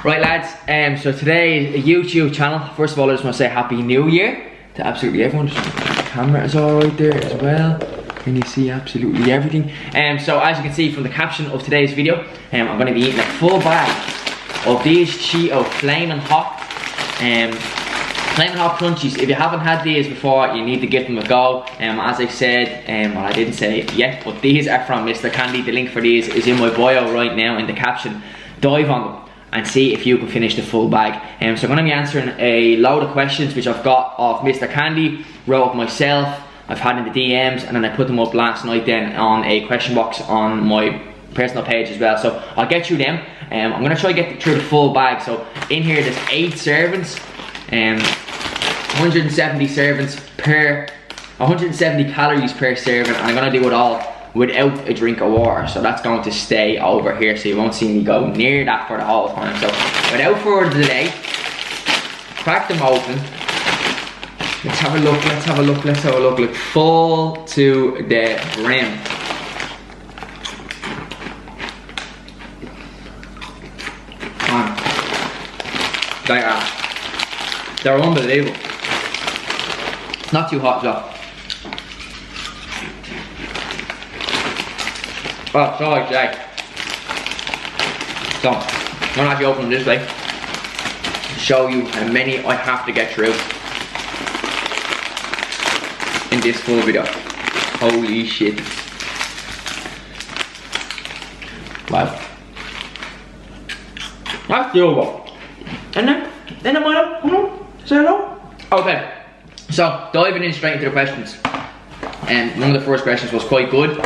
Right lads, so today is a YouTube channel. First of all, I just want to say Happy New Year to absolutely everyone. The camera is all right there as well. Can you see absolutely everything? So as you can see from the caption of today's video, I'm going to be eating a full bag of these Cheetos Flamin' Hot Crunchies. If you haven't had these before, you need to give them a go. As I said, well, I didn't say it yet, but these are from Mr.Candy. The link for these is in my bio right now in the caption. Dive on them and see if you can finish the full bag. So I'm going to be answering a load of questions which I've got off Mr.Candy, wrote up myself, I've had in the DMs, and then I put them up last night then on a question box on my personal page as well. So I'll get through them. I'm going to try to get through the full bag. So in here there's 8 servings, 170 servings per, 170 calories per serving, and I'm going to do it all without a drink of water, so that's going to stay over here, so you won't see me go near that for the whole time. So without further delay, crack them open. Let's have a look, let's have a look, let's have a look. Look full to the brim. They're unbelievable. Not too hot though. Oh, so excited. So, I'm gonna have you open them this way to show you how many I have to get through in this full video. Holy shit. Wow. That's doable. And then I'm gonna say hello. Okay, so diving in straight into the questions. And one of the first questions was quite good.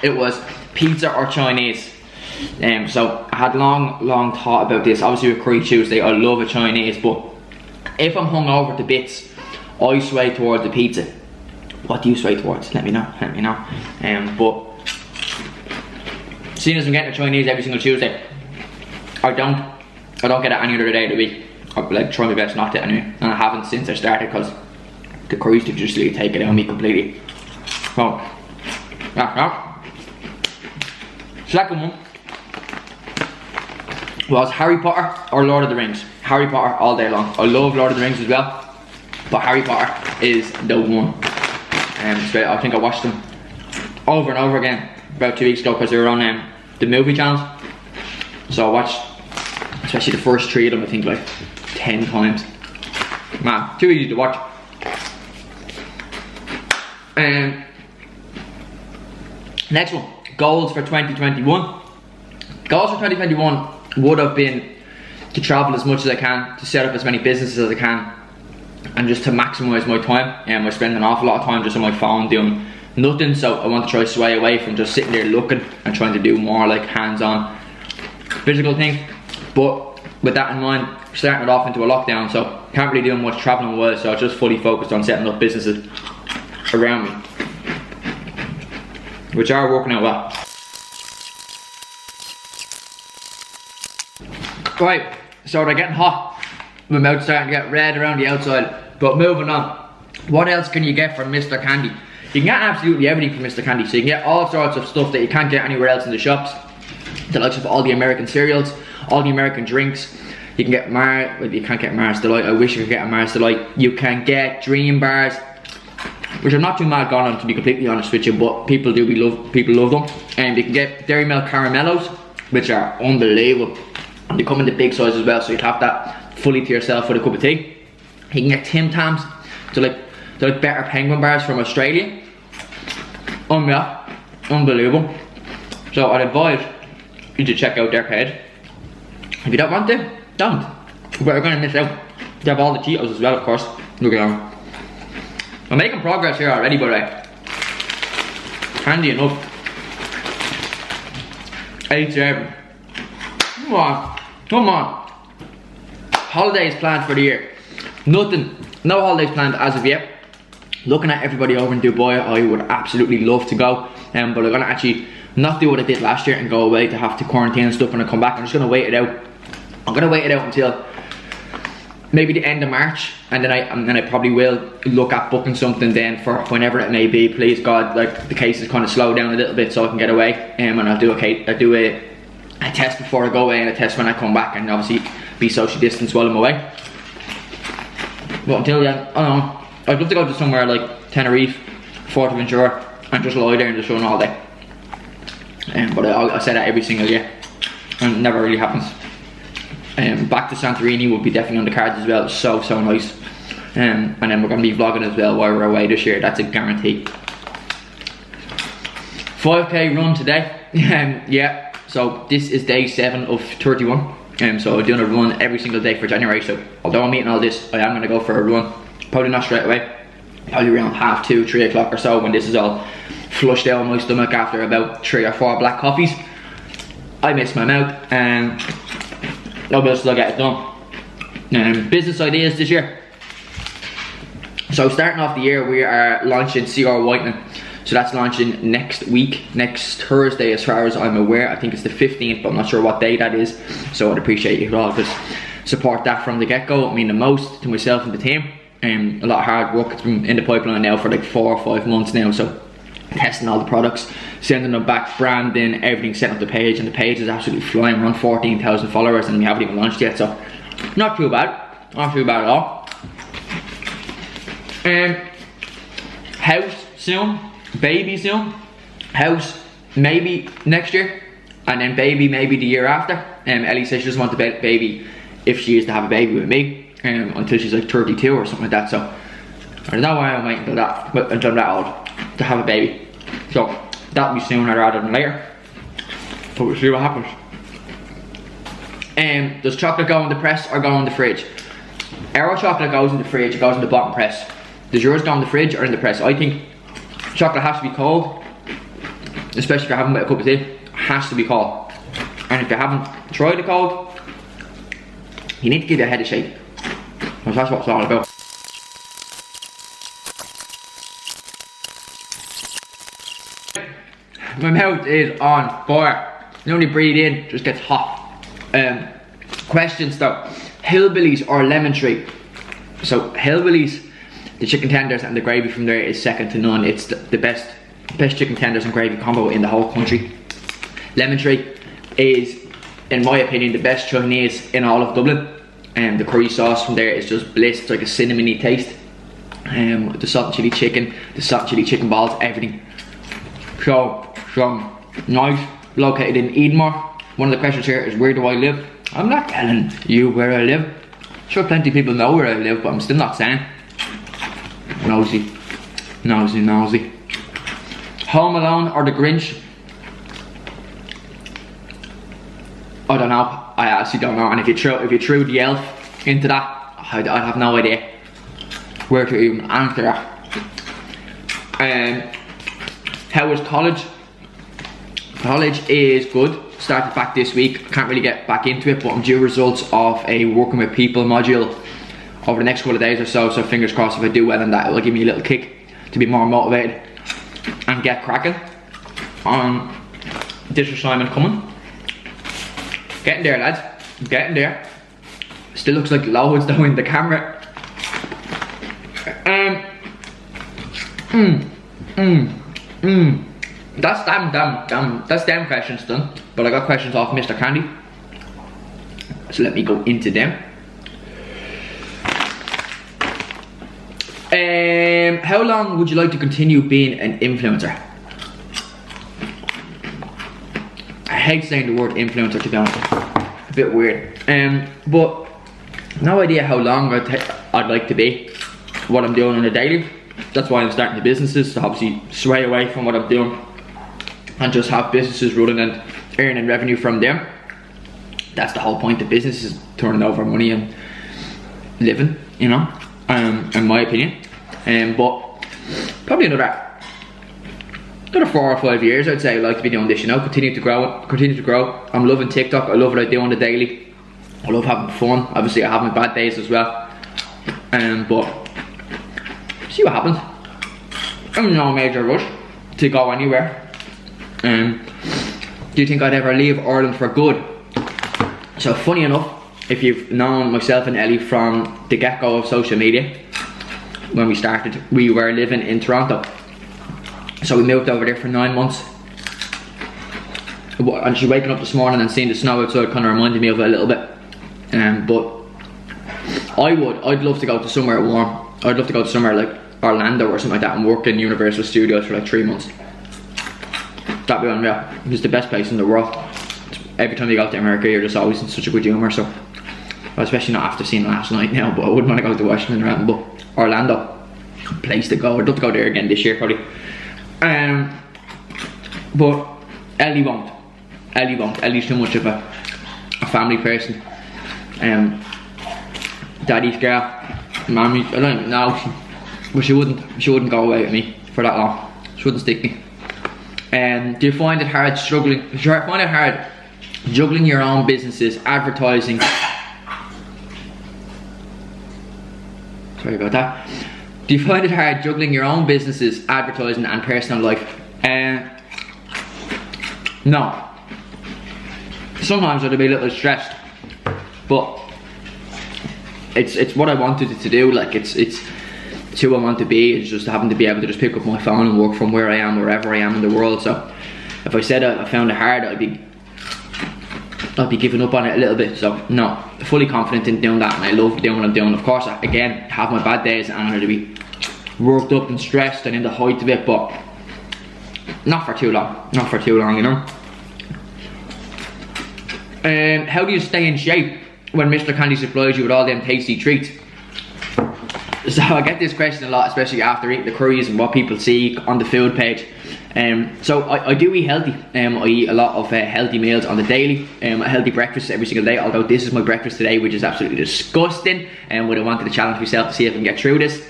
It was pizza or Chinese. So I had long thought about this. Obviously with Curry Tuesday, I love a Chinese, but if I'm hungover to bits, I sway towards the pizza. What do you sway towards? Let me know, let me know. But seeing as I'm getting a Chinese every single Tuesday, I don't get it any other day of the week. I like try my best not to anyway, and I haven't since I started because the curries did just really take it out of me completely. So yeah. Second one was Harry Potter or Lord of the Rings. Harry Potter all day long. I love Lord of the Rings as well, but Harry Potter is the one. I think I watched them over and over again about 2 weeks ago because they were on the movie channels. So I watched especially the first 3 of them, I think like 10 times. Man, too easy to watch. Next one. Goals for 2021. Goals for 2021 would have been to travel as much as I can, to set up as many businesses as I can, and just to maximise my time. I spend an awful lot of time just on my phone doing nothing, so I want to try to sway away from just sitting there looking and trying to do more like hands-on physical things. But with that in mind, starting it off into a lockdown, so can't really do much travelling well, so I just fully focused on setting up businesses around me, which are working out well. Right, so they're getting hot. My mouth's starting to get red around the outside. But moving on, what else can you get from Mr.Candy? You can get absolutely everything from Mr.Candy. So you can get all sorts of stuff that you can't get anywhere else in the shops. The likes of all the American cereals, all the American drinks. You can get well, you can't get Mars Delight. I wish you could get a Mars Delight. You can get Dream Bars, which I'm not too mad gone on, to be completely honest with you, but people love them. And you can get Dairy Milk Caramellos, which are unbelievable. And they come in the big size as well, so you'd have that fully to yourself with a cup of tea. You can get Tim Tams, they're like better penguin bars from Australia. Unbelievable. So I'd advise you to check out their page. If you don't want to, don't. But you're gonna miss out. They have all the Cheetos as well, of course. Look at them. I'm making progress here already, by the way. Handy enough. 8 servings. Come on. Holidays planned for the year. Nothing. No holidays planned as of yet. Looking at everybody over in Dubai, I would absolutely love to go. But I'm gonna actually not do what I did last year and go away to have to quarantine and stuff when I come back. I'm just gonna wait it out. I'm gonna wait it out until maybe the end of March, and then I probably will look at booking something then for whenever it may be. Please God, like the cases kind of slow down a little bit so I can get away, and I'll do a I test before I go away and I test when I come back, and obviously be social distance while I'm away. But until then, I don't know, I'd love to go to somewhere like Tenerife, Fuerteventura, and just lie there in the sun all day. But I say that every single year, and it never really happens. Back to Santorini would be definitely on the cards as well. So nice. And then we're going to be vlogging as well while we're away this year. That's a guarantee. 5k run today. Yeah, so this is day 7 of 31. So I'm doing a run every single day for January. So although I'm eating all this, I am going to go for a run. Probably not straight away. Probably around 2:30, 3 o'clock or so, when this is all flushed out of my stomach after about 3 or 4 black coffees. I miss my mouth, and I'll still get it done. Business ideas this year. So starting off the year, we are launching CR Whitening. So that's launching next week, next Thursday as far as I'm aware. I think it's the 15th, but I'm not sure what day that is. So I'd appreciate you all just support that from the get-go. It means the most to myself and the team. A lot of hard work. It's been in the pipeline now for like 4 or 5 months now. So testing all the products, sending them back, branding, everything, setting up the page, and the page is absolutely flying. We're on 14,000 followers and we haven't even launched yet, so not too bad. Not too bad at all. House soon, baby soon. House maybe next year, and then baby maybe the year after. Ellie says she doesn't want the baby if she is to have a baby with me until she's like 32 or something like that. So I don't know why I'm waiting until that old to have a baby. So that'll be sooner rather than later. But we'll see what happens. Does chocolate go in the press or go in the fridge? Our chocolate goes in the fridge, it goes in the bottom press. Does yours go in the fridge or in the press? I think chocolate has to be cold, especially if you're having a cup of tea. It has to be cold. And if you haven't tried it cold, you need to give your head a shake. Because that's what it's all about. My mouth is on fire. You only breathe in, just gets hot. Questions though. Hillbillies or lemon tree? So hillbillies, the chicken tenders and the gravy from there is second to none. It's the best chicken tenders and gravy combo in the whole country. Lemon tree is, in my opinion, the best Chinese in all of Dublin. And the curry sauce from there is just bliss. It's like a cinnamony taste. The salt and chili chicken, the salt and chili chicken balls, everything. So nice, located in Edenmore. One of the questions here is, where do I live? I'm not telling you where I live. Sure, plenty of people know where I live, but I'm still not saying. Nosy. Home Alone or The Grinch? I don't know. I actually don't know. And if you threw the elf into that, I'd have no idea where to even answer that. How was college? College is good. Started back this week. Can't really get back into it, but I'm due results of a working with people module over the next couple of days or so. So fingers crossed, if I do well in that, it will give me a little kick to be more motivated and get cracking on this assignment coming. Getting there, lads. Getting there. Still looks like loads though in the camera. That's them questions done. But I got questions off Mr.Candy. So let me go into them. How long would you like to continue being an influencer? I hate saying the word influencer, to be honest. A bit weird. But no idea how long I'd like to be. What I'm doing on a daily. That's why I'm starting the businesses, to obviously sway away from what I'm doing and just have businesses running and earning revenue from them. That's the whole point of business, is turning over money and living, you know, in my opinion. But probably another 4 or 5 years, I'd say I'd like to be doing this, you know, continue to grow. I'm loving TikTok. I love what I do on the daily. I love having fun. Obviously I have my bad days as well. But see what happens. I'm no major rush to go anywhere. Do you think I'd ever leave Ireland for good? So funny enough, if you've known myself and Ellie from the get-go of social media, when we started, we were living in Toronto. So we moved over there for 9 months. and she waking up this morning and seeing the snow outside kind of reminded me of it a little bit. But I'd love to go to somewhere warm. I'd love to go to somewhere like Orlando or something like that and work in Universal Studios for like 3 months. That'd be unreal. It's the best place in the world. Every time you go to America, you're just always in such a good humour. So, well, especially not after seeing last night now. But I wouldn't want to go to Washington around. But Orlando, place to go. I'd love to go there again this year probably. But Ellie won't. Ellie won't. Ellie's too much of a family person. Daddy's girl, mommy. I don't know. But she wouldn't go away with me for that long. She wouldn't stick me. Do you find it hard struggling? Do you find it hard juggling your own businesses, advertising? Sorry about that. Do you find it hard juggling your own businesses, advertising, and personal life? No. Sometimes I'd be a little stressed, but it's what I wanted it to do. Like it's who I want to be. It's just having to be able to just pick up my phone and work from where I am, wherever I am in the world. So if I said I found it hard, I'd be giving up on it a little bit. So no, fully confident in doing that, and I love doing what I'm doing. Of course, I, again, have my bad days and I'm going to be worked up and stressed and in the height of it, but not for too long. Not for too long, you know. How do you stay in shape when Mr. Candy supplies you with all them tasty treats? So I get this question a lot, especially after eating the curries and what people see on the food page. So I do eat healthy. I eat a lot of healthy meals on the daily. A healthy breakfast every single day, although this is my breakfast today, which is absolutely disgusting. And I wanted to challenge myself to see if I can get through this.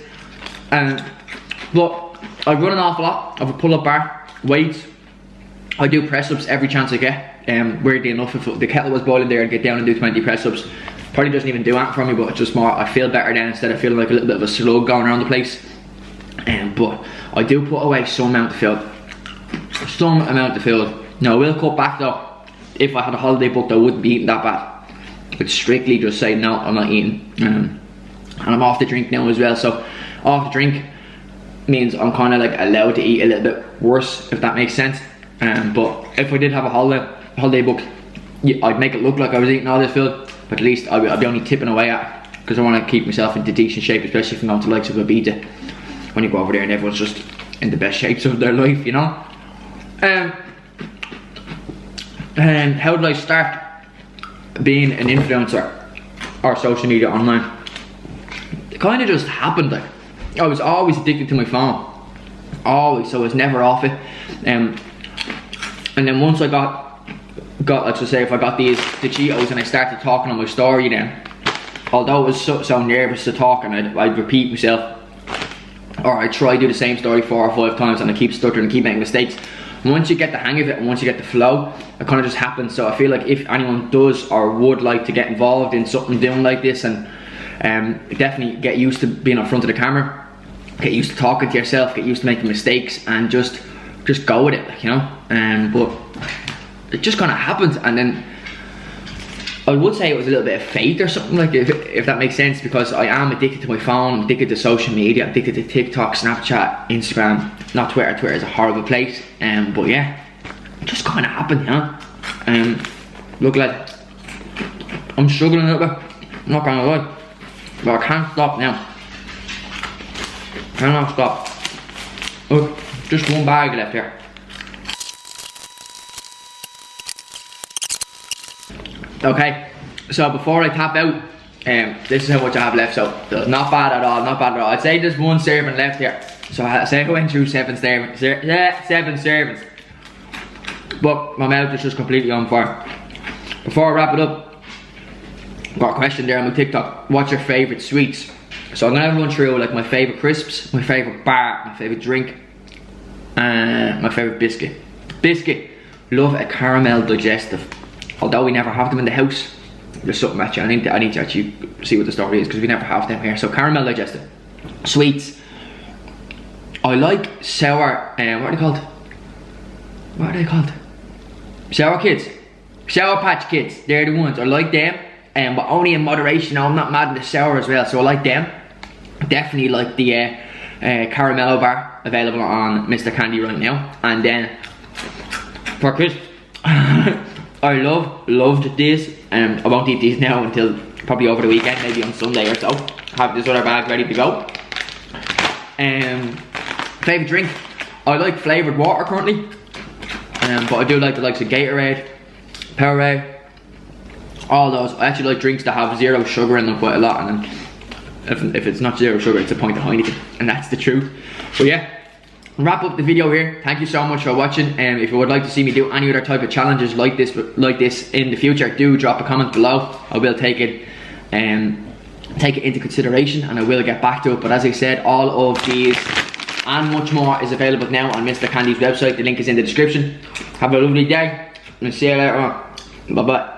But I run an awful lot. I have a pull-up bar, weights. I do press-ups every chance I get. Weirdly enough, if the kettle was boiling there, I'd get down and do 20 press-ups. Probably doesn't even do that for me, but it's just more, I feel better then instead of feeling like a little bit of a slug going around the place. But I do put away some amount of food. Some amount of food. Now I will cut back though. If I had a holiday booked, I wouldn't be eating that bad. I'd strictly just say no, I'm not eating. And I'm off the drink now as well, so off the drink means I'm kind of like allowed to eat a little bit worse, if that makes sense. But if I did have a holiday book, yeah, I'd make it look like I was eating all this food, but at least I'd be only tipping away at, because I want to keep myself into decent shape, especially if I'm going to the likes of Ibiza, when you go over there and everyone's just in the best shapes of their life, you know. And how did I start being an influencer or social media online? It kind of just happened. Like, I was always addicted to my phone, always, so I was never off it. And then once I got let's just say, if I got the Cheetos and I started talking on my story, then although I was so nervous to talk and I'd repeat myself, or I'd try to do the same story 4 or 5 times and I keep stuttering and keep making mistakes. Once you get the hang of it and once you get the flow, it kind of just happens. So I feel like if anyone does or would like to get involved in something doing like this, and definitely get used to being in front of the camera, get used to talking to yourself, get used to making mistakes, and just go with it, like, you know. But it just kind of happened, and then I would say it was a little bit of fate or something, like, if that makes sense, because I am addicted to my phone, I'm addicted to social media, addicted to TikTok, Snapchat, Instagram, not Twitter. Twitter is a horrible place, but yeah, it just kind of happened, you know. Look, like, I'm struggling a little bit, I'm not gonna lie, but I can't stop now. Cannot stop. Look, just one bag left here. Okay, so before I tap out, this is how much I have left. So not bad at all, not bad at all. I'd say there's 1 serving left here. So I say I went through 7 servings, 7 servings. But my mouth is just completely on fire. Before I wrap it up, I've got a question there on my TikTok. What's your favourite sweets? So I'm gonna run through like my favourite crisps, my favourite bar, my favourite drink, and my favourite biscuit. Biscuit, love a caramel digestive. Although we never have them in the house, there's something at you. I need to actually see what the story is, because we never have them here. So caramel digestive. Sweets, I like sour, what are they called? What are they called? Sour Kids. Sour Patch Kids, they're the ones. I like them, but only in moderation. I'm not mad at the sour as well, so I like them. Definitely like the Caramello bar, available on Mr. Candy right now. And then for crisps, I loved this. I won't eat these now until probably over the weekend, maybe on Sunday or so. Have this other bag ready to go. Favourite drink? I like flavoured water currently. But I do like the likes of Gatorade, Powerade, all those. I actually like drinks that have 0 sugar in them quite a lot, and then if it's not 0 sugar, it's a pint of Heineken, and that's the truth. But yeah, wrap up the video here. Thank you so much for watching. If you would like to see me do any other type of challenges like this in the future, do drop a comment below. I will take it into consideration, and I will get back to it. But as I said, all of these and much more is available now on Mr. Candy's website. The link is in the description. Have a lovely day, and see you later on. Bye bye.